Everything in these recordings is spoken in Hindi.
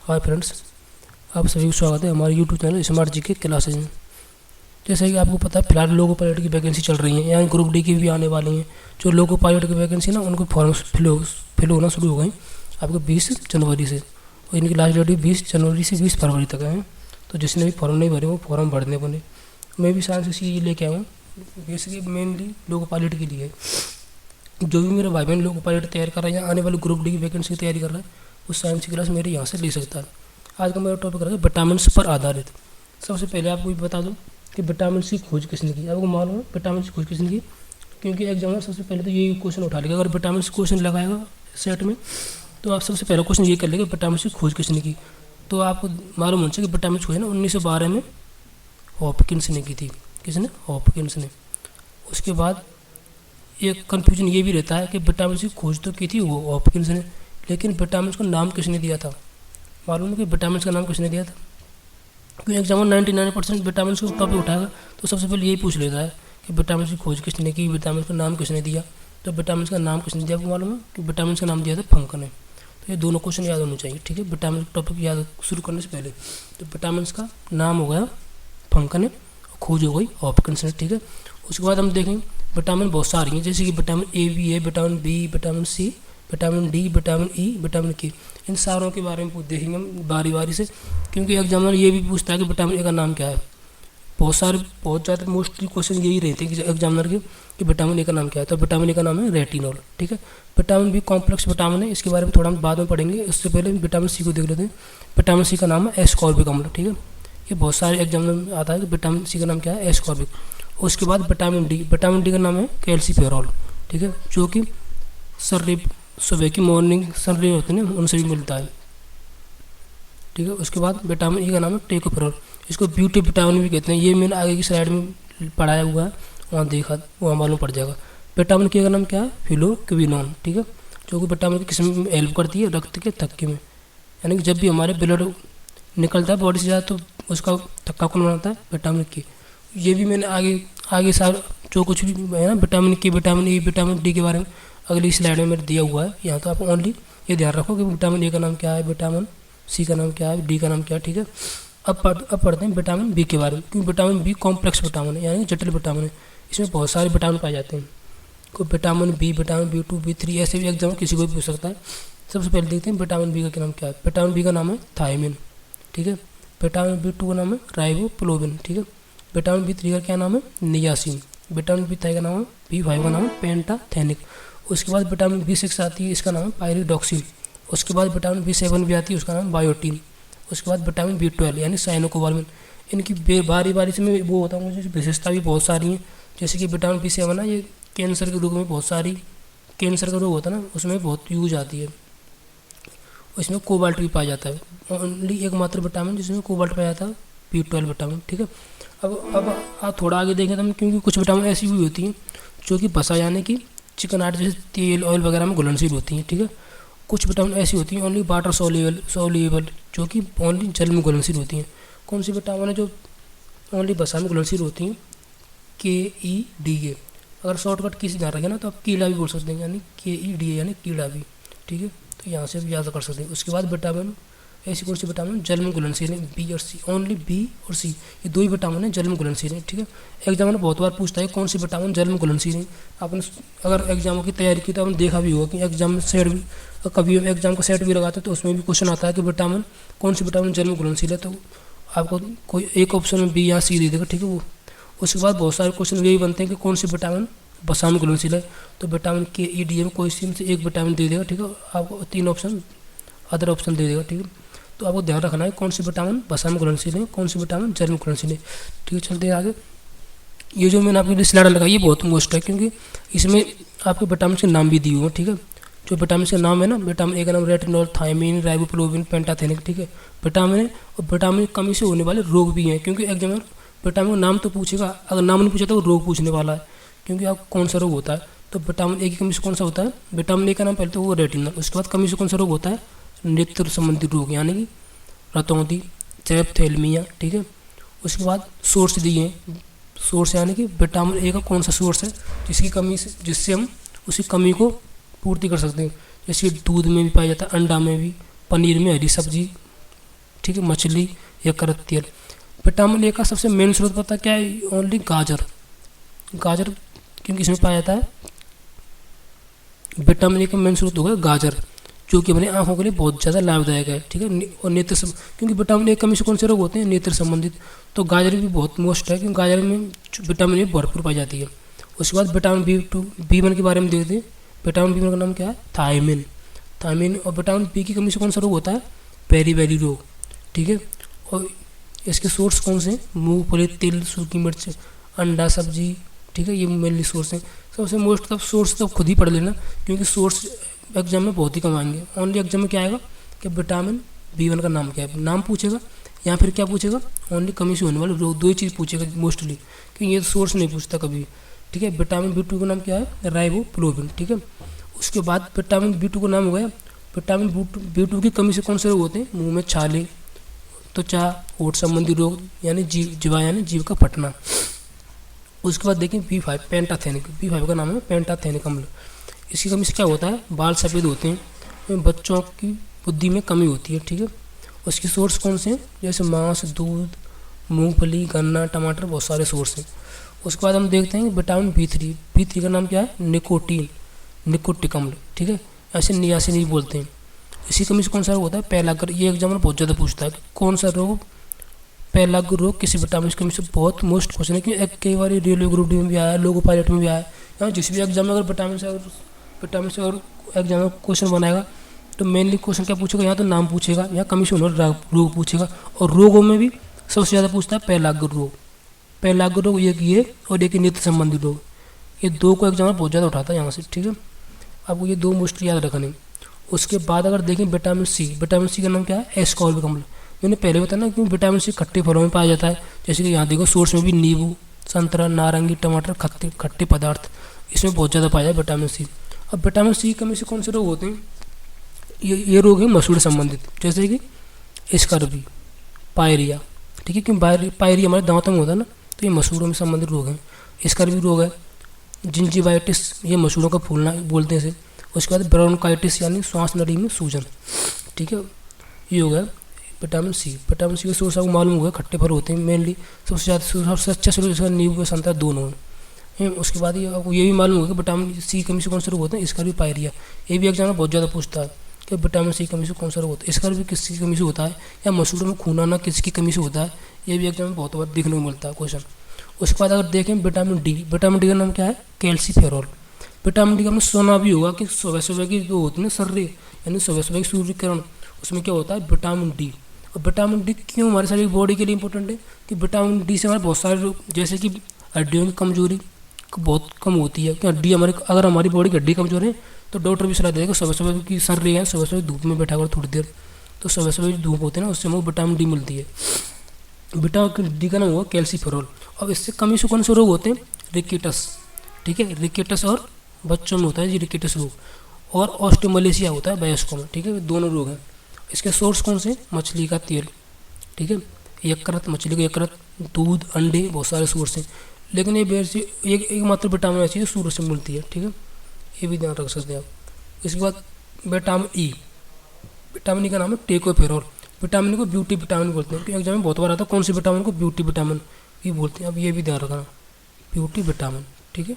हाय फ्रेंड्स, आप सभी को स्वागत है हमारे यूट्यूब चैनल स्मार्ट जी के क्लासेज में। जैसे कि आपको पता है फिलहाल लोको पायलट की वैकेंसी चल रही है, यहाँ ग्रुप डी की भी आने वाली हैं। जो लोको पायलट की वैकेंसी ना उनको फॉर्म फिल होना शुरू हो गई आपको 20 जनवरी से, और इनकी लास्ट डेट 20 जनवरी से 20 फरवरी तक है। तो जिसने भी फॉर्म नहीं भरे वो फॉर्म भरने बने। मैं भी साइंस इसी लेके आया हूँ, बेसिकली मेनली लोको पायलट के लिए। जो भी मेरा भाई बहन लोको पायलट तैयार कर रहा है या आने वाले ग्रुप डी की वैकेंसी की तैयारी कर रहा है, उस साइंस की क्लास मेरे यहाँ से ले सकता है। आज का मेरा टॉपिक रहेगा विटामिन पर आधारित। सबसे पहले आपको ये बता दूं कि विटामिन सी खोज किसने की। आपको मालूम है विटामिन सी खोज किसने की? क्योंकि एग्जामिनर सबसे पहले तो ये क्वेश्चन उठा लेगा। अगर विटामिन सी क्वेश्चन लगाएगा सेट में तो आप सबसे पहला क्वेश्चन ये कर लेगा विटामिन सी खोज किसने की। तो आपको मालूम होना चाहिए कि विटामिन सी खोज ना 1912 में हॉपकिंस ने की थी। किसने? हॉपकिंस ने। उसके बाद एक कन्फ्यूजन ये भी रहता है कि विटामिन सी खोज तो की थी वो हॉपकिंस ने, लेकिन विटामिन को नाम किसने दिया था? मालूम है कि विटामिन का नाम किसने दिया था? क्योंकि एग्जाम 99% विटामिन का टॉपिक उठाएगा तो सबसे पहले यही पूछ लेता है कि विटामिन की खोज किसने की, विटामिन का नाम किसने दिया। तो विटामिन का नाम किसने दिया आपको मालूम है कि विटामिन का नाम दिया था फंक ने। तो ये दोनों क्वेश्चन याद होने चाहिए, ठीक है। विटामिन टॉपिक याद शुरू करने से पहले तो विटामिन का नाम हो गया फंक ने और खोज हो गई हॉपकिंस ने, ठीक है। उसके बाद हम देखेंगे विटामिन बहुत सारी हैं, जैसे कि विटामिन ए भी है, vitamin B, vitamin C, vitamin D, vitamin E, vitamin K. इन सारों के बारे में देखेंगे हम बारी बारी से, क्योंकि एग्जामिनर ये भी पूछता है कि विटामिन ए का नाम क्या है। बहुत ज़्यादा मोस्टली क्वेश्चन यही रहते हैं कि एग्जामिनर के कि विटामिन ए का नाम क्या है। तो विटामिन ए का नाम है रेटिनॉल, ठीक है। विटामिन बी कॉम्प्लेक्स विटामिन है, इसके बारे में थोड़ा हम बाद में पढ़ेंगे। इससे पहले विटामिन सी को देख लेते हैं। विटामिन सी का नाम है एस्कॉर्बिक अम्ल, ठीक है। ये बहुत सारे एग्जामिनर में आता है कि विटामिन सी का नाम क्या है, एस्कॉर्बिक। उसके बाद विटामिन डी का नाम है कैल्सीफेरॉल, ठीक है, जो कि सुबह की मॉर्निंग सनरे होते हैं उनसे भी मिलता है, ठीक है। उसके बाद विटामिन ई का नाम है टेकोफेरॉल, इसको ब्यूटी विटामिन भी कहते हैं। ये मैंने आगे की स्लाइड में पढ़ाया हुआ है, वहाँ देखा वहाँ मालूम पड़ जाएगा। विटामिन के का नाम क्या है? फिलोक्विनोन, ठीक है, जो कि विटामिन की किस्म में हेल्प करती है रक्त के थक्के में। यानी कि जब भी हमारे ब्लड निकलता है बॉडी से ज़्यादा तो उसका थक्का कौन बनाता है? विटामिन के। ये भी मैंने आगे सार जो कुछ भी है ना विटामिन के, विटामिन ई, विटामिन डी के बारे में अगली स्लाइड में मेरे दिया हुआ है। यहाँ तो आप ओनली ये ध्यान रखो कि विटामिन ए का नाम क्या है, विटामिन सी का नाम क्या है, डी का नाम क्या है, ठीक है। अब पढ़ते हैं विटामिन बी के बारे में, क्योंकि विटामिन बी कॉम्प्लेक्स विटामिन है, यानी जटिल विटामिन है। इसमें बहुत सारे विटामिन पाए जाते हैं। कोई विटामिन बी2, बी3 ऐसे भी एग्जाम किसी को भी पूछ सकता है। सबसे पहले देखते हैं विटामिन बी का क्या नाम क्या है। विटामिन बी का नाम है थायमिन, ठीक है। विटामिन बी2 का नाम है राइबोफ्लोविन, ठीक है। विटामिन बी3 का क्या नाम है? नियासिन। विटामिन बी3 का नाम है, बी5 का नाम है पेंटाथेनिक। उसके बाद विटामिन बी6 आती है, इसका नाम है पायरिडॉक्सिन। उसके बाद विटामिन बी7 भी आती है, उसका नाम है बायोटीन। उसके बाद विटामिन बी12 यानी साइनोकोबाल्मिन। इनकी बारी बारी से मैं वो होता हूँ, मुझे विशेषता भी बहुत सारी हैं। जैसे कि विटामिन बी7 ना ये कैंसर के रोग में बहुत सारी, कैंसर का रोग होता है ना उसमें बहुत यूज आती है। इसमें कोबाल्ट भी पाया जाता है। ओनली एकमात्र विटामिन जिसमें कोबाल्ट पाया जाता है बी12 विटामिन, ठीक है। अब आप थोड़ा आगे देखें तो हम, क्योंकि कुछ विटामिन ऐसी भी होती हैं जो कि बसा यानी कि चिकन आटे जैसे तेल ऑयल वगैरह में घुलनशील होती हैं, ठीक है। कुछ विटामिन ऐसी होती हैं ओनली वाटर सोल्यूबल, जो कि ओनली जल में घुलनशील होती हैं। कौन सी विटामिन है जो ओनली बसा में घुलनशील होती हैं? KEDA। अगर शॉर्टकट किसी ध्यान रखें ना तो आप कीड़ा भी बोल सकते हैं, यानी KEDA यानी कीड़ा भी, ठीक है। तो यहाँ से भी याद कर सकते हैं। उसके बाद विटामिन ऐसी कौन सी विटामिन जल में घुलनशील है? बी और सी, ओनली बी और सी, ये दो ही विटामिन है जल में घुलनशील है, ठीक है। एग्जामिनर बहुत बार पूछता है कौन सी विटामिन जल में घुलनशील है। आपने अगर एग्जाम की तैयारी की तो आपने देखा भी होगा कि एग्जाम सेट भी, कभी एग्जाम का सेट भी लगाते हैं तो उसमें भी क्वेश्चन आता है कि विटामिन कौन सी विटामिन जल में घुलनशील है। तो आपको कोई एक ऑप्शन में बी या सी दे देगा, ठीक है वो। उसके बाद बहुत सारे क्वेश्चन यही बनते हैं कि कौन सी विटामिन बसा में घुलनशील है। तो विटामिन KEDA में कोई सी एक विटामिन दे देगा, ठीक है। आपको 3 ऑप्शन अदर ऑप्शन दे देगा, ठीक है। तो आपको ध्यान रखना है कौन सी विटामिन बसा में घुलनशील है, कौन सी विटामिन जल में घुलनशील है, ठीक है। चलते हैं आगे। ये जो मैंने आपके लिए स्लाइड लगाई ये बहुत मोस्ट है, क्योंकि इसमें आपके विटामिन के नाम भी दिए हुए हैं, ठीक है। जो विटामिन के नाम है ना, विटामिन ए का नाम रेटिनॉल, थायमिन, राइबोफ्लोविन, पेंटाथेनिक, ठीक है, विटामिन है। और विटामिन की कमी से होने वाले रोग भी हैं, क्योंकि एग्जामिनर विटामिन का नाम तो पूछेगा, अगर नाम नहीं पूछा तो वो रोग पूछने वाला है, क्योंकि आप कौन सा रोग होता है। तो विटामिन ए की कमी से कौन सा होता है? विटामिन ए का नाम पहले तो वो रेटिनॉल। उसके बाद कमी से कौन सा रोग होता है? नेत्र संबंधी रोग, यानी कि रतौंधी, थैलेमीमिया, ठीक है। उसके बाद सोर्स दिए हैं, सोर्स यानी कि विटामिन ए का कौन सा सोर्स है जिसकी कमी से, जिससे हम उसी कमी को पूर्ति कर सकते हैं। जैसे दूध में भी पाया जाता है, अंडा में भी, पनीर में, हरी सब्जी ठीक है, मछली, यकृत तेल। विटामिन ए का सबसे मेन स्रोत पता क्या है? ओनली गाजर। गाजर क्योंकि इसमें पाया जाता है विटामिन ए का मेन स्रोत होगा गाजर, जो कि हमारी आंखों के लिए बहुत ज़्यादा लाभदायक है, ठीक है। और नेत्र क्योंकि विटामिन ए कमी से कौन से रोग होते हैं? नेत्र संबंधित। तो गाजर भी बहुत मोस्ट है, क्योंकि गाजर में विटामिन ए भरपूर पाई जाती है। उसके बाद विटामिन B2 B1 के बारे में देखते हैं। विटामिन B1 का नाम क्या है? थायमिन। थायमिन। और विटामिन बी की कमी से कौन सा रोग होता है? पेरीबेरी रोग, ठीक है। और इसके सोर्स कौन से हैं? मूंगफली, तिल, सूखी मिर्च, अंडा, सब्जी, ठीक है, ये मेनली सोर्स हैं। सबसे मोस्ट तब सोर्स तो खुद ही पढ़ लेना, क्योंकि सोर्स एग्जाम में बहुत ही कम आएंगे। ओनली एग्जाम में क्या आएगा कि विटामिन B1 का नाम क्या है, नाम पूछेगा, या फिर क्या पूछेगा? ओनली कमी से होने वाले रोग, दो ही चीज़ पूछेगा मोस्टली, क्योंकि ये सोर्स नहीं पूछता कभी, ठीक है। विटामिन B2 का नाम क्या है? राइबोफ्लाविन, ठीक है। उसके बाद विटामिन B2 का नाम हो गया। विटामिन B2 की कमी से कौन से रोग होते हैं? मुंह में छाले, त्वचा, होठ संबंधी रोग, यानी जीवा यानी जीव का फटना। उसके बाद देखें B5 पेंटाथेनिक। B5 का नाम है पेंटाथेनिक अम्ल। इसकी कमी से क्या होता है? बाल सफ़ेद होते हैं, बच्चों की बुद्धि में कमी होती है, ठीक है। उसके सोर्स कौन से हैं? जैसे मांस, दूध, मूंगफली, गन्ना, टमाटर, बहुत सारे सोर्स हैं। उसके बाद हम देखते हैं विटामिन B3। B3 का नाम क्या है? निकोटीन, निकोटिक अम्ल, ठीक है। ऐसे नियासिन नहीं बोलते हैं। इसी कमी से कौन सा रोग होता है? पेलाग्र। ये एग्जाम में बहुत ज़्यादा पूछता है, कौन सा रोग? पेलाग्र रोग किसी विटामिन की कमी से। बहुत मोस्ट क्वेश्चन है, कि कई बार रेलवे ग्रुप डी में भी आया, लोको पायलट में भी आया, या जिस भी एग्जाम में अगर विटामिन से अगर एग्जाम में क्वेश्चन बनाएगा तो मेनली क्वेश्चन क्या पूछेगा? यहाँ तो नाम पूछेगा, यहाँ कमी से होने वाला रोग पूछेगा। और रोगों में भी सबसे ज़्यादा पूछता है पेलाग्र रोग। पेलाग्र रोग एक ये और एक नेत्र संबंधी रोग, ये दो को एग्जाम में बहुत ज़्यादा उठाता है यहाँ से, ठीक है। आपको ये दो मोस्टली याद रखने। उसके बाद अगर देखें विटामिन सी। विटामिन सी का नाम क्या है? एस्कॉर्बिक अम्ल। मैंने पहले बताया ना कि विटामिन सी खट्टे फलों में पाया जाता है, जैसे कि यहाँ देखो सोर्स में भी नींबू, संतरा, नारंगी, टमाटर, खट्टे पदार्थ, इसमें बहुत ज़्यादा पाया जाए विटामिन सी। अब विटामिन सी की कमी से कौन से रोग होते हैं? ये रोग है मसूड़े संबंधित, जैसे कि स्कर्वी, पायरिया, ठीक है। क्योंकि पायरिया हमारे दांतों में होता है ना, तो ये मसूड़ों में संबंधित रोग हैं। स्कर्वी रोग है। जिंजीवाइटिस, ये मसूड़ों का फूलना बोलते हैं इसे। उसके बाद ब्रोंकाइटिस यानी श्वास नली में सूजन, ठीक है, ये हो गया विटामिन सी। विटामिन सी का सोर्स आपको मालूम होगा, खट्टे फल होते हैं मेनली, सबसे अच्छा सोर्स इसका नींबू, संतरा दोनों है। उसके बाद ये आपको ये भी मालूम होगा कि विटामिन सी कमी से कौन सा रोग होता है? इसका भी पायरिया। ये भी एग्जाम में बहुत ज़्यादा पूछता है कि विटामिन सी कमी से कौन सा रोग होता है, इसका भी किसकी कमी से होता है, या मसूड़ों में खून आना किसकी कमी से होता है। ये भी एग्जाम में बहुत बार देखने को मिलता है क्वेश्चन। उसके बाद अगर देखें विटामिन डी। विटामिन डी का नाम क्या है? कैल्सीफेरॉल। विटामिन डी का हमने सुना भी होगा कि सुबह सुबह की जो होती है ना सर्रे, यानी सुबह सुबह की सूर्य किरण, उसमें क्या होता है? Vitamin D. और विटामिन डी क्यों हमारे सारी बॉडी के लिए इंपॉर्टेंट है? कि विटामिन डी से हमारे बहुत सारे रोग, जैसे कि हड्डियों की कमजोरी बहुत कम होती है। कि हड्डी हमारी, अगर हमारी बॉडी की हड्डी कमजोर है तो डॉक्टर भी सलाह देगा सुबह सुबह की सर रही है, सुबह सुबह धूप में बैठा कर थोड़ी देर, तो सुबह सुबह जो धूप होती है ना, उससे हमें विटामिन डी मिलती है। विटामिन डी का नाम हुआ कैल्सीफेरॉल। अब इससे कमी से कौन से रोग होते हैं? रिकेटस, ठीक है, रिकेटस और बच्चों में होता है जी रिकेटस रोग, और ऑस्टियोमलेशिया होता है वयस्कों में, ठीक है, दोनों रोग हैं। इसके सोर्स कौन से? मछली का तेल, ठीक है, यकृत, मछली का यकृत, दूध, अंडे, बहुत सारे सोर्स हैं। लेकिन ये बेसिक एक मात्र विटामिन ऐसी है सूर्य से मिलती है, ठीक है, ये भी ध्यान रख सकते हैं आप। इसके बाद विटामिन ई। विटामिन ई का नाम है टेकोफेरॉल। विटामिन को ब्यूटी विटामिन बोलते हैं, क्योंकि एग्जाम में बहुत बार आता है कौन सी विटामिन को ब्यूटी विटामिन भी बोलते हैं। अब ये भी ध्यान रखना, ब्यूटी विटामिन, ठीक है,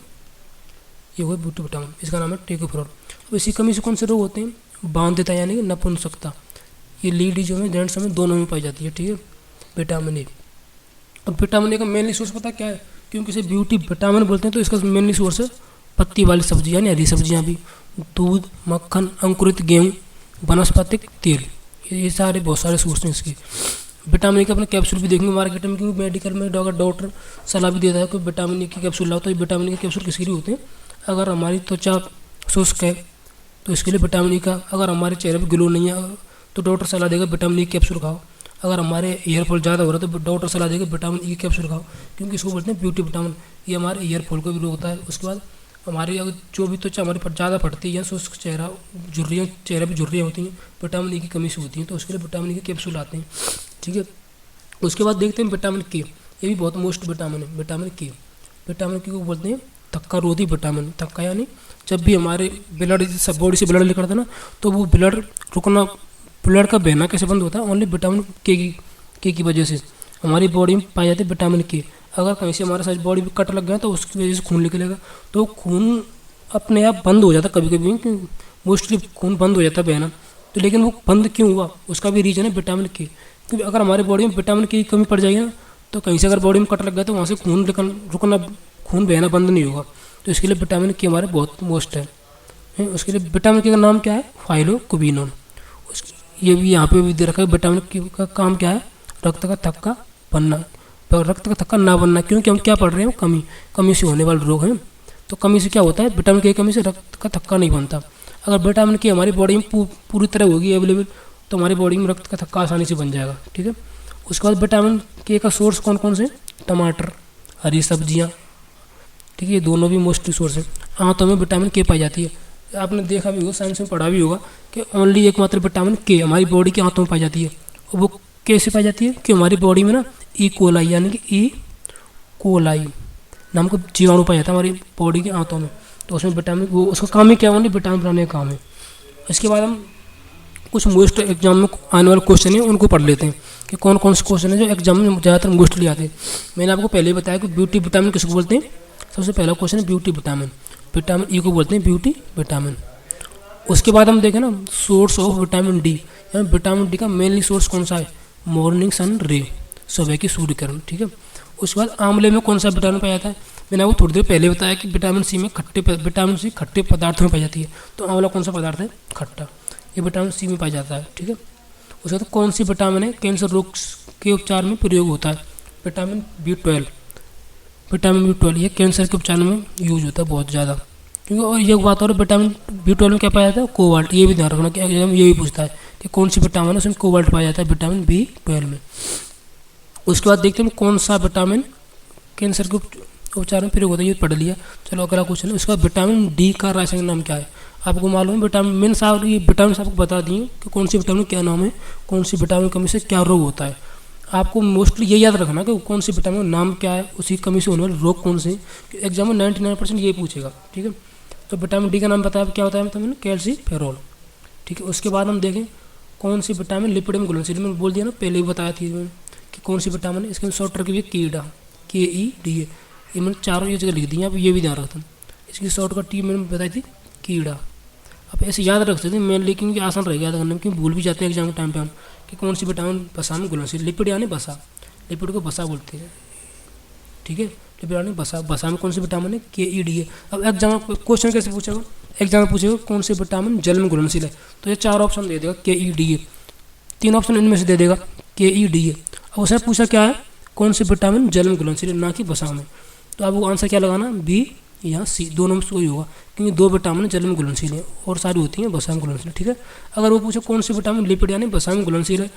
ये हुआ ब्यूटी विटामिन, इसका नाम है टेकोफेरॉल। अब इसी कमी से कौन से रोग होते हैं? बांध्यता यानी कि नपुंसकता। ये लेडीजों में जेंट्स में दोनों में पाई जाती है, ठीक है, विटामिन ए। अब विटामिन ए का मेनली सोर्स पता क्या है? क्योंकि इसे ब्यूटी विटामिन बोलते हैं, तो इसका मेनली सोर्स है पत्ती वाली सब्जी यानी हरी सब्जियाँ भी, दूध, मक्खन, अंकुरित गेहूँ, वनस्पतिक तेल, ये सारे बहुत सारे सोर्स हैं इसके। विटामिन ए के अपने कैप्सूल भी देखेंगे मार्केट में, क्योंकि मेडिकल में डॉक्टर सलाह भी देता है कि विटामिन ए की कैप्सूल लाओ। तो ये विटामिन ए के कैप्सूल किसके लिए होते हैं? अगर हमारी त्वचा शुष्क है तो इसके लिए विटामिन ए का, अगर हमारे चेहरे पर ग्लो नहीं है तो डॉक्टर सलाह देगा विटामिन ए कैप्सूल खाओ, अगर हमारे ईयर फॉल ज़्यादा हो रहा है तो डॉक्टर सलाह देगा विटामिन ई कैप्सूल खाओ, क्योंकि इसको बोलते हैं ब्यूटी विटामिन। ये हमारे ईयर फॉल को भी रोकता है। उसके बाद हमारी अगर जो भी त्वचा हमारी ज़्यादा फटती है, शुष्क चेहरा, झुर्रियाँ, चेहरे पर झुर्रियाँ होती हैं, विटामिन ई की कमी से होती हैं, तो उसके लिए विटामिन ई के कैप्सूल आते हैं, ठीक है। उसके बाद देखते हैं विटामिन के। ये भी बहुत मोस्ट विटामिन है, विटामिन के। विटामिन के को बोलते हैं थक्का रोधी विटामिन। थक्का यानी जब भी हमारे ब्लड बॉडी से ब्लड निकलता है ना, तो वो ब्लड रुकना ब्लड का बहना कैसे बंद होता है? ओनली विटामिन के की वजह से हमारी बॉडी में पाई जाती है विटामिन के। अगर कहीं से हमारे साथ बॉडी में कट लग गया तो उसकी वजह से खून निकलेगा, तो खून अपने आप बंद हो जाता है कभी कभी, मोस्टली खून बंद हो जाता है बहना। तो लेकिन वो बंद क्यों हुआ, उसका भी रीज़न है विटामिन के। क्योंकि अगर हमारी बॉडी में विटामिन के की कमी पड़ जाएगी ना, तो कहीं से अगर बॉडी में कट लग गया तो वहाँ से खून बहना बंद नहीं होगा। तो इसके लिए विटामिन के हमारे बहुत मोस्ट है। उसके लिए विटामिन के का नाम क्या है? फाइलोक्विनोन। ये भी यहाँ पे भी दे रखा है। विटामिन के का काम क्या है? रक्त का थक्का बनना, पर रक्त का थक्का ना बनना, क्योंकि हम क्या पढ़ रहे हैं? कमी से होने वाले रोग हैं। तो कमी से क्या होता है? विटामिन के की कमी से रक्त का थक्का नहीं बनता। अगर विटामिन के हमारी बॉडी में पूरी तरह होगी अवेलेबल, तो हमारी बॉडी में रक्त का थक्का आसानी से बन जाएगा। ठीक है। उसके बाद विटामिन के का सोर्स कौन कौन से? टमाटर, हरी सब्जियाँ, ठीक है, ये दोनों भी मोस्टली सोर्स हैं। आंतों में विटामिन के पाई जाती है। आपने देखा भी होगा, साइंस में पढ़ा भी होगा कि ओनली एकमात्र विटामिन के हमारी बॉडी के आंतों में पाई जाती है। और वो कैसे पाई जाती है? कि हमारी बॉडी में ना ई कोलाई, यानी कि ई कोलाई नाम का जीवाणु पाया जाता है हमारी बॉडी के आंतों में। तो उसमें विटामिन, वो उसका काम ही क्या? ओनली विटामिन बनाने का काम है। इसके बाद हम कुछ मोस्ट एग्जाम में आने वाले क्वेश्चन है उनको पढ़ लेते हैं कि कौन कौन से क्वेश्चन है जो एग्जाम में ज़्यादातर मोस्टली आते हैं। मैंने आपको पहले ही बताया कि ब्यूटी विटामिन किसको बोलते हैं। सबसे पहला क्वेश्चन है ब्यूटी विटामिन। विटामिन ई को बोलते हैं ब्यूटी विटामिन। उसके बाद हम देखें ना सोर्स ऑफ विटामिन डी, यानी विटामिन डी का मेनली सोर्स कौन सा है? मॉर्निंग सन रे, सुबह की सूर्य किरण। ठीक है। उसके बाद आंवले में कौन सा विटामिन पाया जाता है? मैंने आपको थोड़ी देर पहले बताया कि विटामिन सी खट्टे पदार्थों में पाई जाती है। तो आंवला कौन सा पदार्थ है? खट्टा। ये विटामिन सी में पाया जाता है। ठीक है। उसके बाद कौन सी विटामिन है कैंसर रोग के उपचार में प्रयोग होता है? Vitamin B12. विटामिन बी12 ये कैंसर के उपचार में यूज होता है बहुत ज़्यादा। क्योंकि और ये बात और विटामिन बी12 में क्या पाया जाता है? कोबाल्ट। ये भी ध्यान रखना कि एग्जाम ये भी पूछता है कि कौन सी विटामिन है उसमें कोबाल्ट पाया जाता है विटामिन बी12 में। उसके बाद देखते हैं कौन सा विटामिन कैंसर के उपचार में प्रयोग होता है। ये पढ़ लिया। चलो अगला क्वेश्चन है। उसका विटामिन डी का रासायनिक नाम क्या है? आपको मालूम है विटामिन मेन साहब ये विटामिन आपको बता दिए कि कौन सी विटामिन क्या नाम है, कौन सी विटामिन कमी से क्या रोग होता है। आपको मोस्टली ये याद रखना कि कौन सी विटामिन नाम क्या है, उसी कमी से होने वाले रोग कौन से। एग्जाम में 99% ये पूछेगा। ठीक है। तो विटामिन डी का नाम बताया क्या होता है? Vitamin calciferol. ठीक है। उसके बाद हम देखें कौन सी विटामिन लिपिड में घुलनशील। मैंने बोल दिया ना, पहले ही बताया थी मैंने कि कौन सी विटामिन है। इसके शॉर्ट ट्रिक भी कीड़ा, KEDA। ये मैंने चारों ये जगह लिख दी, आप ये भी ध्यान रखता हूँ। इसकी शॉर्ट का टी मैंने बताई थी कीड़ा। आप ऐसे याद रख सकते हैं मेन, लेकिन आसान रहेगा याद करने में, क्योंकि भूल भी जाते हैं एग्जाम के टाइम पे हम कि कौन सी विटामिन बसा में घुलनशील। लिपिड यानी बसा, लिपिड को बसा बोलते हैं। ठीक है। लिपिड यानी बसा, बसा में कौन सी विटामिन है? KEDA। अब एग्जाम क्वेश्चन कैसे पूछेगा? एग्जाम में पूछेगा कौन से विटामिन जल में घुलनशील है, तो ये 4 ऑप्शन दे देगा KEDA। 3 ऑप्शन इनमें से दे देगा KEDA। अब उसने पूछा क्या है? कौन से विटामिन जल में घुलनशील है, ना कि बसा में। तो आपको आंसर क्या लगाना? बी या सी, दोनों में से कोई होगा, क्योंकि 2 विटामिन जल में घुलनशील है और सारी होती हैं बसा में घुलनशील। ठीक है। अगर वो पूछे कौन सी विटामिन लिपिड यानी बसा में घुलनशील है,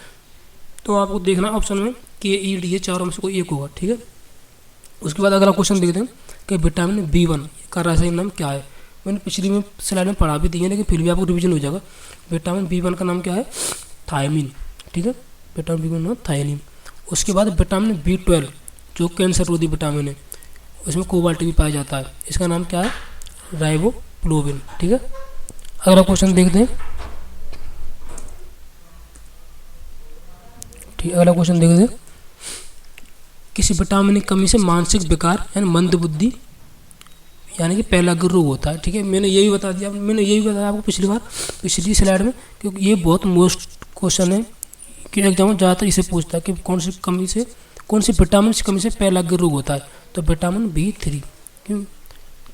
तो आपको देखना ऑप्शन में KEDA, चारों में से कोई एक होगा। ठीक है। उसके बाद अगला क्वेश्चन देखते हैं कि विटामिन B1 का रासायनिक नाम क्या है। मैंने पिछली में स्लाइड में पढ़ा भी दी है, लेकिन फिर भी आपको रिवीजन हो जाएगा। विटामिन B1 का नाम क्या है? थायमिन। ठीक है। विटामिन B1 नाम थायमिन। उसके बाद विटामिन B12 जो कैंसर रोधी विटामिन है, उसमें कोबाल्ट भी पाया जाता है। इसका नाम क्या है? राइबोफ्लोविन। ठीक है। अगला क्वेश्चन देखते हैं। ठीक है। अगला क्वेश्चन देखते हैं। किसी विटामिन की कमी से मानसिक विकार यानी मंद बुद्धि यानी कि पहला रोग होता है। ठीक है। मैंने यही बता दिया, आपको पिछली स्लाइड में, क्योंकि ये बहुत मोस्ट क्वेश्चन है कि एग्जाम में ज़्यादातर इसे पूछता है कि कौन सी विटामिन की कमी से पहला रोग होता है। तो विटामिन B3। क्यों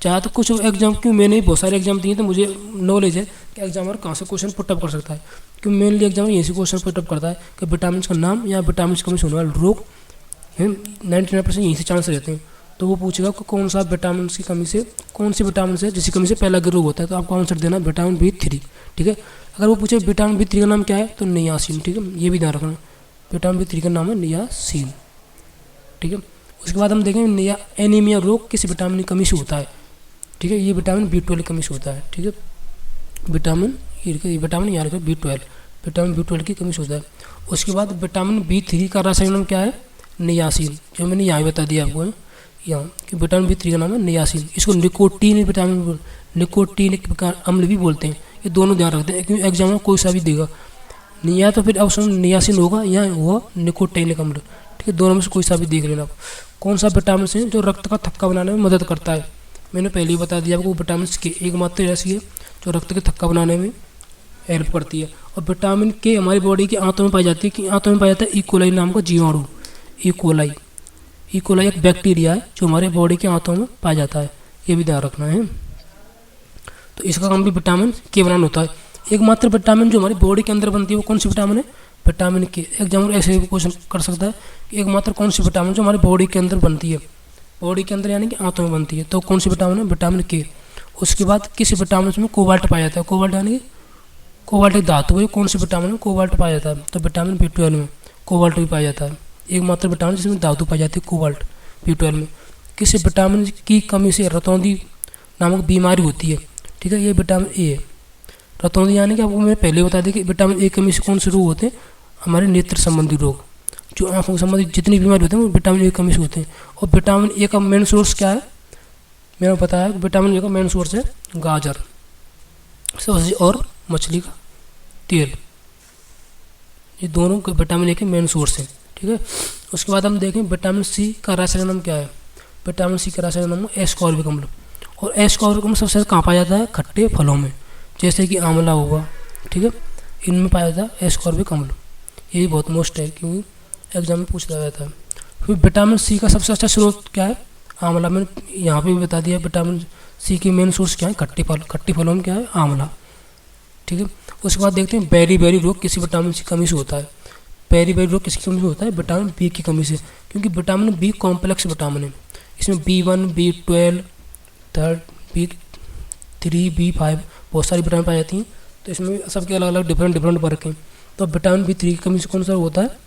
ज़्यादातर कुछ एग्जाम, क्यों मैंने बहुत सारे एग्जाम दिए तो मुझे नॉलेज है कि एग्जामर कहाँ से क्वेश्चन पुटअप कर सकता है। क्यों मेनली एग्जाम यहीं से क्वेश्चन पुटअप करता है कि विटामिन का नाम या विटामिन की कमी से होने वाले रोग 99% यहीं से चांस रहते हैं। तो वो पूछेगा कि कौन सा विटामिन की कमी से, कौन सी विटामिन से जिसकी कमी से पहला रोग होता है, तो आपको आंसर देना विटामिन B3। ठीक है। अगर वो पूछे विटामिन B3 का नाम क्या है, तो नियासिन। ठीक है। ये भी ध्यान रखना, विटामिन B3 का नाम है नियासिन। ठीक है। उसके बाद हम देखेंगे एनीमिया रोग किस विटामिन की कमी से होता है। ठीक है। ये विटामिन B12 की कमी से होता है। ठीक है। विटामिन यानी कि B12, विटामिन B12 की कमी से होता है। उसके बाद विटामिन B3 का रासायनिक नाम क्या है? नियासिन। जो मैंने यहाँ बता दिया आपको यहाँ कि विटामिन B3 का नाम है नियासिन। इसको निकोटीनिक अम्ल भी बोलते हैं। ये दोनों ध्यान रखते हैं, क्योंकि एग्जाम में कोई सा भी देगा या तो फिर ऑप्शन नियासिन होगा या हुआ निकोटिनिक अम्ल। ठीक है, दोनों में से कोई सा भी देख लेना आप। कौन सा विटामिन है जो रक्त का थक्का बनाने में मदद करता है? मैंने पहले ही बता दिया आपको, विटामिन के एक मात्रा ऐसी है जो रक्त के थक्का बनाने में हेल्प करती है। और विटामिन के हमारी बॉडी के आंतों में पाई जाती है, कि आंतों में पाया जाता है इकोलाई नाम का जीवाणु। इकोलाई एक बैक्टीरिया है जो हमारे बॉडी के आंतों में पाया जाता है, ये भी ध्यान रखना है। तो इसका काम भी विटामिन के बनाना होता है। एकमात्र विटामिन जो हमारी बॉडी के अंदर बनती है वो कौन सी विटामिन है? विटामिन के। एग्जाम्पल ऐसे भी क्वेश्चन कर सकता है कि एकमात्र कौन सी विटामिन जो हमारी बॉडी के अंदर बनती है, बॉडी के अंदर यानी कि आंतों में बनती है, तो कौन सी विटामिन है? विटामिन के। उसके बाद किस विटामिन में कोबाल्ट पाया जाता है? कोबाल्ट यानी कि कोबाल्ट एक धातु है, कौन सी विटामिन में कोबाल्ट पाया जाता है? तो विटामिन B12 में कोबाल्ट भी पाया जाता है। एकमात्र विटामिन जिसमें धातु पाई जाती है कोबाल्ट B12 में। किस विटामिन की कमी से रतौंधी नामक बीमारी होती है? ठीक है, ये विटामिन ए है। रतौंधी यानी कि आपको मैं पहले बता दें कि विटामिन ए की कमी से कौन से रोग होते हैं? हमारे नेत्र संबंधी रोग, जो आंखों से संबंधित जितनी बीमारी होती है वो विटामिन ए की कमी से होते हैं। और विटामिन ए का मेन सोर्स क्या है? मैंने बताया विटामिन ए का मेन सोर्स है गाजर, सब्जी और मछली का तेल। ये दोनों विटामिन ए के मेन सोर्स हैं। ठीक है, उसके बाद हम देखें विटामिन सी का रासायनिक नाम क्या है? विटामिन सी का रासायनिक नाम है एस्कॉर्बिक अम्ल। और एस्कॉर्बिक अम्ल सबसे कहाँ पाया जाता है? खट्टे फलों में, जैसे कि आंवला हुआ। ठीक है, इनमें पाया जाता है एस्कॉर्बिक अम्ल। ये भी बहुत मोस्ट है क्योंकि एग्जाम में पूछा जाता है। फिर विटामिन सी का सबसे अच्छा स्रोत क्या है? आंवला। मैंने यहाँ पे भी बता दिया विटामिन सी की मेन सोर्स क्या है? खट्टे फल। खट्टे फलों में क्या है? आंवला। ठीक है, उसके बाद देखते हैं बेरी रोग किसी विटामिन की कमी से होता है। बेरी रोग किसकी कमी से होता है? विटामिन बी की कमी से, क्योंकि विटामिन बी कॉम्प्लेक्स विटामिन है। इसमें B1, B12, B3, B5 बहुत सारी विटामिन पाई जाती हैं। तो इसमें सबके अलग अलग डिफरेंट वर्क हैं। तो विटामिन B3 की कमी से कौन सा होता है?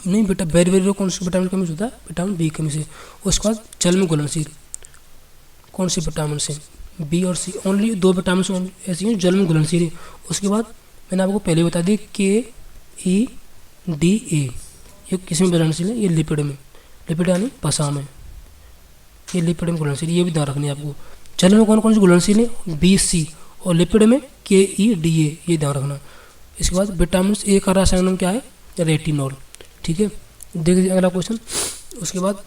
नहीं बेटा, बेरी रोग कौन सी विटामिन की कमी से होता है? विटामिन बी की कमी से। उसके बाद जल में घुलनशील कौन सी विटामिन से? बी और सी, ओनली दो विटामिन ऐसी हैं जल में घुलनशील है। उसके बाद मैंने आपको पहले बता दी KEDA, ये किस में घुलनशील है? ये लिपिड में, लिपिड यानी वसा में, ये लिपिड में घुलनशील, ये भी ध्यान रखनी है आपको। जल में कौन कौन सी घुलनशील है? BC, और लिपिड में KEDA, ये ध्यान रखना। इसके बाद विटामिन ए का रासायनिक नाम क्या है? रेटिनॉल। ठीक है, देखिए अगला क्वेश्चन। उसके बाद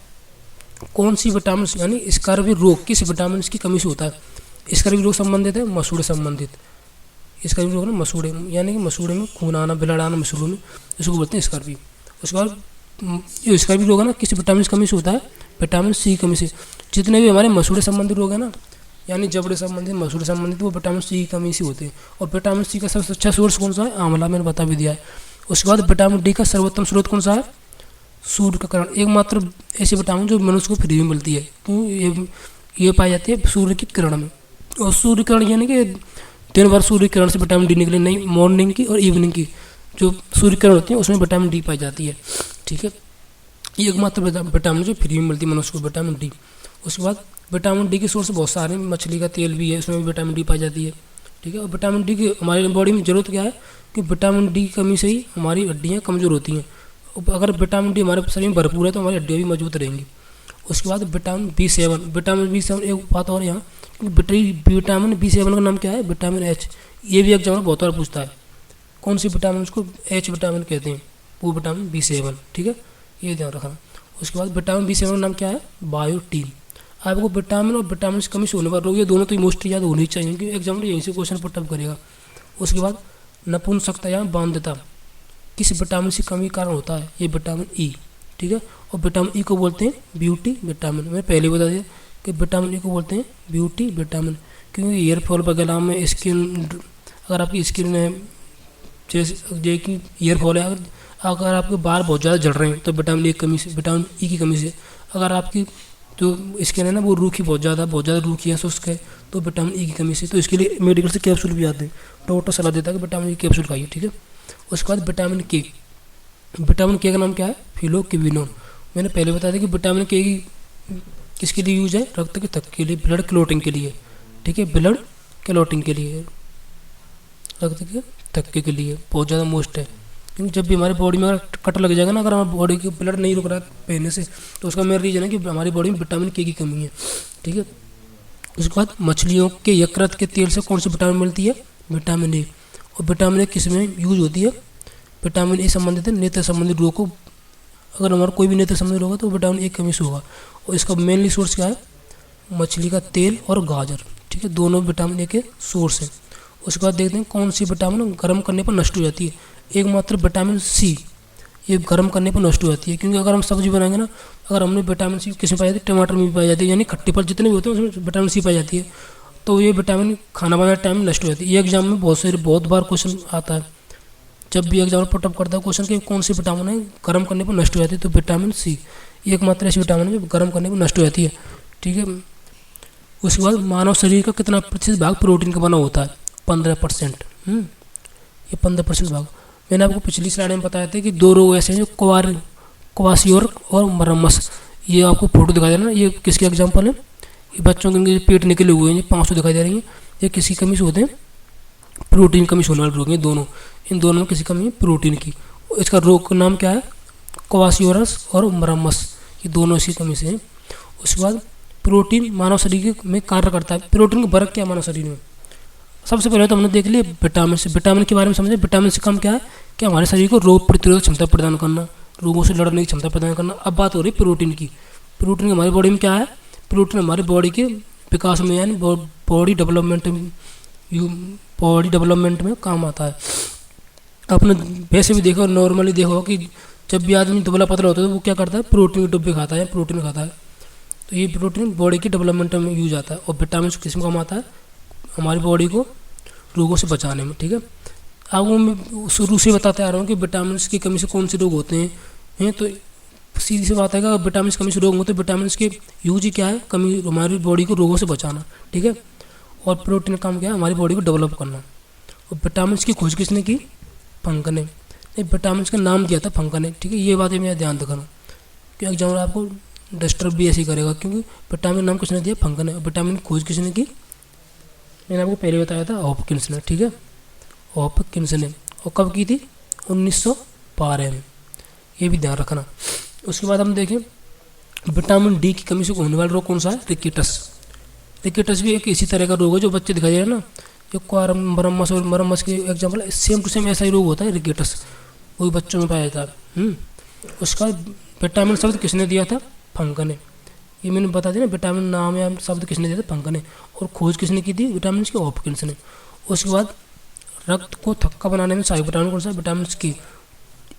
कौन सी विटामिन यानी स्कर्वी रोग किस विटामिन की कमी से होता है? स्कर्वी रोग संबंधित है मसूड़े संबंधित। स्कर्वी रोग ना मसूड़े यानी कि मसूड़े में खून आना, ब्लड आना मसूड़ों में, इसको बोलते हैं स्कर्वी। उसके बाद जो स्कर्वी रोग है ना किस विटामिन की कमी से होता है? विटामिन सी की कमी से। जितने भी हमारे मसूड़े संबंधित रोग है ना, यानी जबड़े संबंधित, मसूड़े संबंधित, वो विटामिन सी की कमी से होते हैं। और विटामिन सी का सबसे अच्छा सोर्स कौन सा है? आंवला, मैंने बता भी दिया है। उसके बाद विटामिन डी का सर्वोत्तम स्रोत कौन सा है? सूर्य का किरण। एकमात्र ऐसी विटामिन जो मनुष्य को फ्री में मिलती है, क्यों? ये पाई जाती है सूर्य की किरण में। और सूर्य किरण यानी कि दिन भर सूर्य किरण से विटामिन डी निकले, नहीं, मॉर्निंग की और इवनिंग की जो सूर्य किरण होती है उसमें विटामिन डी पाई जाती है। ठीक है, ये एकमात्र विटामिन जो फ्री में मिलती है मनुष्य को, विटामिन डी। उसके बाद विटामिन डी के सोर्स बहुत सारे हैं, मछली का तेल भी है, उसमें भी विटामिन डी पाई जाती है। ठीक है, और विटामिन डी की हमारी बॉडी में जरूरत क्या है? कि विटामिन डी की कमी से ही हमारी हड्डियाँ कमज़ोर होती हैं। अगर विटामिन डी हमारे शरीर में भरपूर है तो हमारी हड्डियाँ भी मजबूत रहेंगी। उसके बाद विटामिन B7, एक बात और यहाँ, विटामिन B7 का नाम क्या है? Vitamin H। ये भी एग्जाम में बहुत बार पूछता है। कौन सी विटामिन? उसको H विटामिन कहते हैं, वो विटामिन B7। ठीक है, ये ध्यान रखना। उसके बाद विटामिन B7 का नाम क्या है? बायोटीन। आपको विटामिन और विटामिन की कमी से होने पर रोग, ये दोनों तो मोस्टली याद होनी चाहिए क्योंकि एग्जाम में यहीं से क्वेश्चन पुटअप करेगा। उसके बाद नपुंसकता या बांध्यता किस विटामिन की कमी कारण होता है? ये विटामिन ई। ठीक है, और विटामिन ई को बोलते हैं ब्यूटी विटामिन। मैं पहले बता दिया कि विटामिन ई को बोलते हैं ब्यूटी विटामिन, क्योंकि हेयर फॉल वगैरह में, स्किन, अगर आपकी स्किन में जैसे कि हेयर फॉल है, अगर आपके बाल बहुत ज़्यादा झड़ रहे हैं तो विटामिन ई की कमी से, विटामिन ई की कमी से। अगर आपकी जो स्किन है ना वो रूखी बहुत ज़्यादा रूखी है, शुष्क है, तो विटामिन ई की कमी से। तो इसके लिए मेडिकल से कैप्सूल भी आते हैं, डॉक्टर सलाह देता है कि विटामिन ई कैप्सूल खाइए। ठीक है, उसके बाद विटामिन के। विटामिन के का नाम क्या है? फिलोक्विनोन। मैंने पहले बताया था कि विटामिन के की किसके लिए यूज है? रक्त के थक्के के लिए, ब्लड क्लोटिंग के लिए। ठीक है, ब्लड क्लोटिंग के लिए, रक्त के थक्के के लिए बहुत ज़्यादा मोस्ट है। क्योंकि जब भी हमारे बॉडी में अगर कट लग जाएगा ना, अगर हमारी बॉडी के ब्लड नहीं रुक रहा पहने से, तो उसका मेन रीज़न है कि हमारी बॉडी में विटामिन के की कमी है। ठीक है, उसके बाद मछलियों के यकृत के तेल से कौन सी विटामिन मिलती है? Vitamin A. और विटामिन ए किस में यूज होती है? विटामिन ए संबंधित है नेत्र संबंधित रोग को, अगर हमारा कोई भी नेत्र संबंधित रोग है तो विटामिन ए की कमी से होगा। और इसका मेनली सोर्स क्या है, मछली का तेल और गाजर, ठीक है, दोनों विटामिन ए के सोर्स हैं। उसके बाद देखते हैं कौन सी विटामिन गर्म करने पर नष्ट हो जाती है। एकमात्र विटामिन सी, ये गर्म करने पर नष्ट हो जाती है, क्योंकि अगर हम सब्जी बनाएंगे ना, अगर हमने विटामिन सी किस में पाई जाती है, टमाटर में भी पाई जाती है, यानी खट्टे फल जितने भी होते हैं उसमें विटामिन सी पाई जाती है, तो ये विटामिन खाना बनाने टाइम में नष्ट हो जाती है। ये एग्जाम में बहुत बार क्वेश्चन आता है, जब भी एग्जाम पुटअप करता है क्वेश्चन कि कौन सी विटामिन है गर्म करने पर नष्ट हो जाती है, तो विटामिन सी एकमात्र ऐसी विटामिन है जो गर्म करने पर नष्ट हो जाती है, ठीक है। उसके बाद मानव शरीर का कितना प्रतिशत भाग प्रोटीन का बना होता है, 15%। ये 15% भाग, मैंने आपको पिछली स्लाइड में बताया था कि दो रोग ऐसे हैं जो क्वासियोर और मरम्मस, ये आपको फोटो दिखाई दे रहा है ना, ये किसके एग्जाम्पल है, ये बच्चों के पेट निकले हुए हैं, ये 500 दिखाई दे रही हैं, ये किसी कमी से होते हैं, प्रोटीन कमी से होने वाले रोग हैं दोनों, इन दोनों में किसी कमी है प्रोटीन की। इसका रोग का नाम क्या है, क्वासियोरस और मरम्मस, ये दोनों इसी कमी से हैं। उसके बाद प्रोटीन मानव शरीर में कार्य करता है, प्रोटीन का वर्ग क्या है मानव शरीर में। सबसे पहले तो हमने देख लिया विटामिन से, विटामिन के बारे में समझे, विटामिन से कम क्या है कि हमारे शरीर को रोग प्रतिरोधक क्षमता प्रदान करना, रोगों से लड़ने की क्षमता प्रदान करना। अब बात हो रही है प्रोटीन की। प्रोटीन हमारी बॉडी में क्या है, प्रोटीन हमारी बॉडी के विकास में यानी बॉडी डेवलपमेंट में काम आता है। आपने वैसे भी देखा, नॉर्मली देखा होगा कि जब भी आदमी दुबला पतला होता है तो वो क्या करता है, प्रोटीन के डब्बे खाता है, प्रोटीन खाता है, तो ये प्रोटीन बॉडी के डेवलपमेंट में यूज आता है। और विटामिन किस में काम आता है, हमारी बॉडी को रोगों से बचाने में, ठीक है। आपको मैं शुरू से बताते आ रहा हूँ कि विटामिन की कमी से कौन से रोग होते हैं, तो सीधी सी बात है कि अगर विटामिन की कमी से रोग होते हैं, विटामिन के यूज ही क्या है, कमी हमारी बॉडी को रोगों से बचाना, ठीक है। और प्रोटीन का काम क्या है, हमारी बॉडी को डेवलप करना। और विटामिन की खोज किसने की, फंक ने। विटामिन का नाम दिया था फंक ने, ठीक है, ये बातें मैं ध्यान रखना, क्योंकि एग्जाम आपको डिस्टर्ब भी ऐसे ही करेगा, क्योंकि विटामिन नाम किसने दिया, फंक ने। विटामिन की खोज किसने की, मैंने आपको पहले बताया था, हॉपकिंस ने, ठीक है, हॉपकिंस ने। और कब की थी, 1912 में, ये भी ध्यान रखना। उसके बाद हम देखें विटामिन डी की कमी से होने वाला रोग कौन सा है, रिकेटस। रिकेटस भी एक इसी तरह का रोग है जो बच्चे दिखाई दे रहे हैं ना, जो मरम्मस और मरम्मस के एग्जाम्पल, सेम टू सेम ऐसा ही रोग होता है रिकेटस, वही बच्चों में पाया जाता है। उसका विटामिन शब्द किसने दिया था, फंक ने। ये मैंने बता दिया ना, विटामिन नाम या शब्द किसने दिया था, फंक ने। और खोज किसने की थी विटामिन की, हॉपकिंस ने। उसके बाद रक्त को थक्का बनाने में सहायक विटामिन कौन सा, विटामिन के।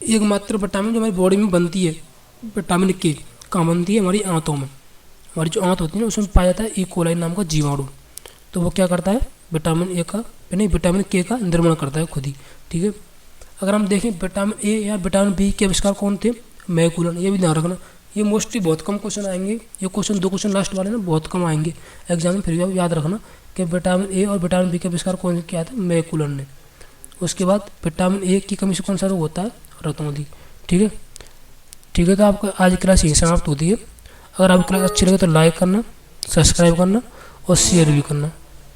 एकमात्र विटामिन जो हमारी बॉडी में बनती है, विटामिन के कहाँ बनती है, हमारी आंतों में। हमारी जो आंत होती है ना, उसमें पाया जाता है ई कोलाई नाम का जीवाणु, तो वो क्या करता है, विटामिन ए का नहीं विटामिन के का निर्माण करता है खुद ही, ठीक है। अगर हम देखें विटामिन ए या विटामिन बी के आविष्कार कौन थे, मैकुलन, ये भी ध्यान रखना। ये मोस्टली बहुत कम क्वेश्चन आएंगे, ये क्वेश्चन 2 क्वेश्चन लास्ट वाले ना बहुत कम आएंगे एग्जाम में, फिर भी आप याद रखना कि विटामिन ए और विटामिन बी के आविष्कार कौन किया था, मैकुलन ने। उसके बाद विटामिन ए की कमी से कौन सा रोग होता है, रतौंधी, ठीक है। ठीक है, तो आपका आज की क्लास यही समाप्त होती है। अगर आपकी क्लास अच्छी लगे तो लाइक करना, सब्सक्राइब करना और शेयर भी करना।